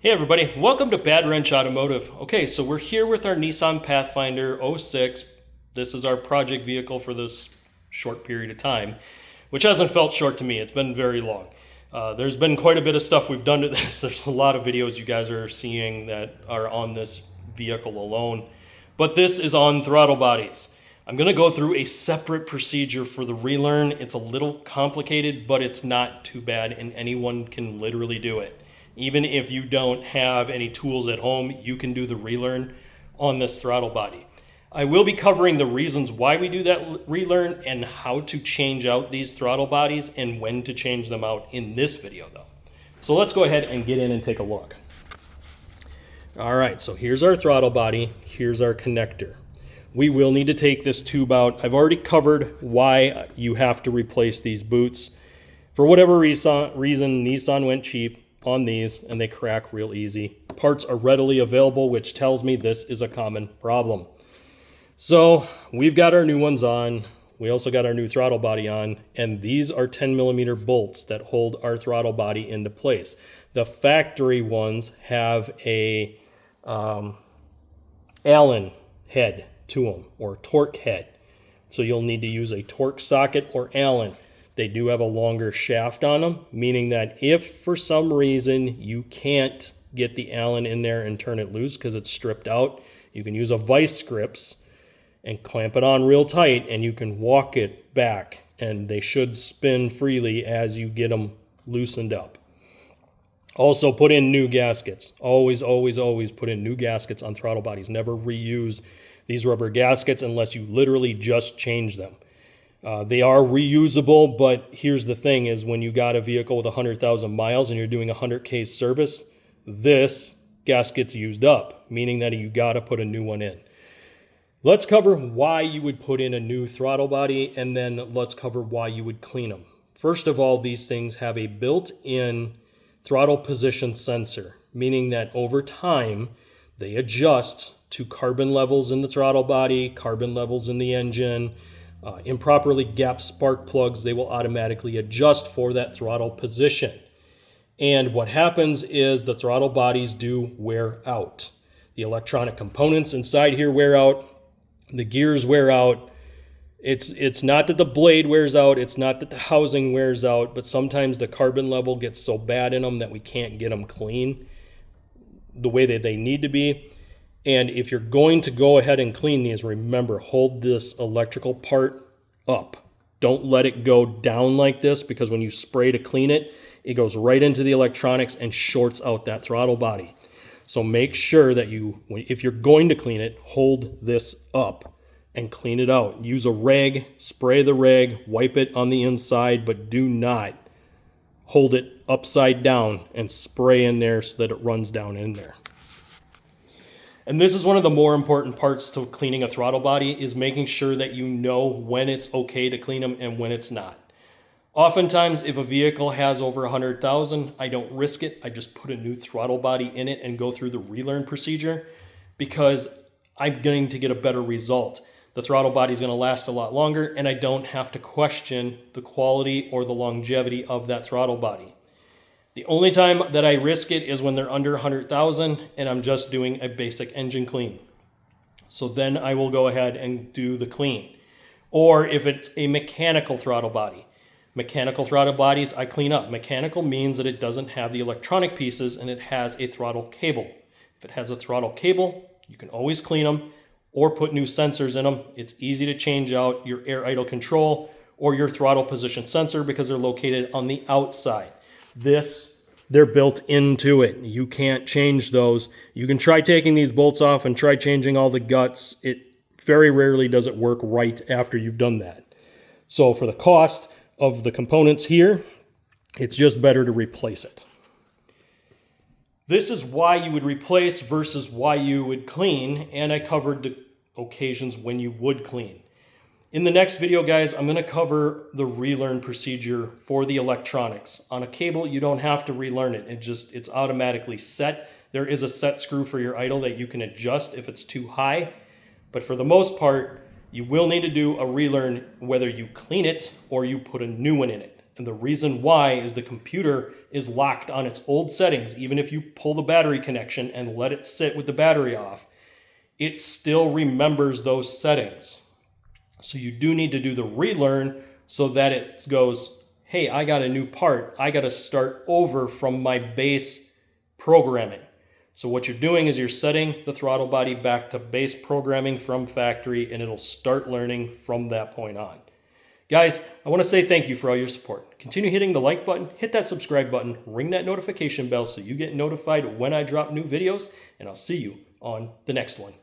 Hey everybody, welcome to Bad Wrench Automotive. Okay, so we're here with our Nissan Pathfinder '06. This is our project vehicle for this short period of time, which hasn't felt short to me. It's been very long. There's been quite a bit of stuff we've done to this. There's a lot of videos you guys are seeing that are on this vehicle alone, but this is on throttle bodies. I'm going to go through a separate procedure for the Relearn. It's a little complicated, but it's not too bad, and anyone can literally do it. Even if you don't have any tools at home, you can do the Relearn on this throttle body. I will be covering the reasons why we do that Relearn and how to change out these throttle bodies and when to change them out in this video though. So let's go ahead and get in and take a look. All right, so here's our throttle body, here's our connector. We will need to take this tube out. I've already covered why you have to replace these boots. For whatever reason, Nissan went cheap on these and they crack real easy. Parts are readily available, which tells me this is a common problem. So we've got our new ones on. We also got our new throttle body on, and these are 10mm bolts that hold our throttle body into place. The factory ones have a Allen head to them, or torque head. So you'll need to use a torque socket or Allen. They do have a longer shaft on them, meaning that if for some reason you can't get the Allen in there and turn it loose because it's stripped out, you can use a vice grips and clamp it on real tight, and you can walk it back, and they should spin freely as you get them loosened up. Also, put in new gaskets. Always, always, always put in new gaskets on throttle bodies. Never reuse these rubber gaskets unless you literally just change them. They are reusable, but here's the thing is when you got a vehicle with 100,000 miles and you're doing a 100K service, this gasket's used up, meaning that you got to put a new one in. Let's cover why you would put in a new throttle body, and then let's cover why you would clean them. First of all, these things have a built-in throttle position sensor, meaning that over time, they adjust to carbon levels in the throttle body, carbon levels in the engine. Improperly gapped spark plugs, they will automatically adjust for that throttle position. And what happens is the throttle bodies do wear out. The electronic components inside here wear out. The gears wear out. It's not that the blade wears out. It's not that the housing wears out. But sometimes the carbon level gets so bad in them that we can't get them clean the way that they need to be. And if you're going to go ahead and clean these, remember, hold this electrical part up. Don't let it go down like this, because when you spray to clean it, it goes right into the electronics and shorts out that throttle body. So make sure that if you're going to clean it, hold this up and clean it out. Use a rag, spray the rag, wipe it on the inside, but do not hold it upside down and spray in there so that it runs down in there. And this is one of the more important parts to cleaning a throttle body, is making sure that you know when it's okay to clean them and when it's not. Oftentimes, if a vehicle has over 100,000, I don't risk it. I just put a new throttle body in it and go through the Relearn procedure, because I'm going to get a better result. The throttle body is going to last a lot longer, and I don't have to question the quality or the longevity of that throttle body. The only time that I risk it is when they're under 100,000 and I'm just doing a basic engine clean. So then I will go ahead and do the clean. Or if it's a mechanical throttle body. Mechanical throttle bodies I clean up. Mechanical means that it doesn't have the electronic pieces and it has a throttle cable. If it has a throttle cable, you can always clean them or put new sensors in them. It's easy to change out your air idle control or your throttle position sensor because they're located on the outside. They're built into it. You can't change those. You can try taking these bolts off and try changing all the guts. It very rarely does it work right after you've done that. So for the cost of the components here, it's just better to replace it. This is why you would replace versus why you would clean, and I covered the occasions when you would clean. In the next video, guys, I'm going to cover the Relearn procedure for the electronics. On a cable, you don't have to relearn it. It's automatically set. There is a set screw for your idle that you can adjust if it's too high. But for the most part, you will need to do a Relearn whether you clean it or you put a new one in it. And the reason why is the computer is locked on its old settings. Even if you pull the battery connection and let it sit with the battery off, it still remembers those settings. So you do need to do the relearn so that it goes, hey, I got a new part. I got to start over from my base programming. So what you're doing is you're setting the throttle body back to base programming from factory, and it'll start learning from that point on. Guys, I want to say thank you for all your support. Continue hitting the like button, hit that subscribe button, ring that notification bell so you get notified when I drop new videos, and I'll see you on the next one.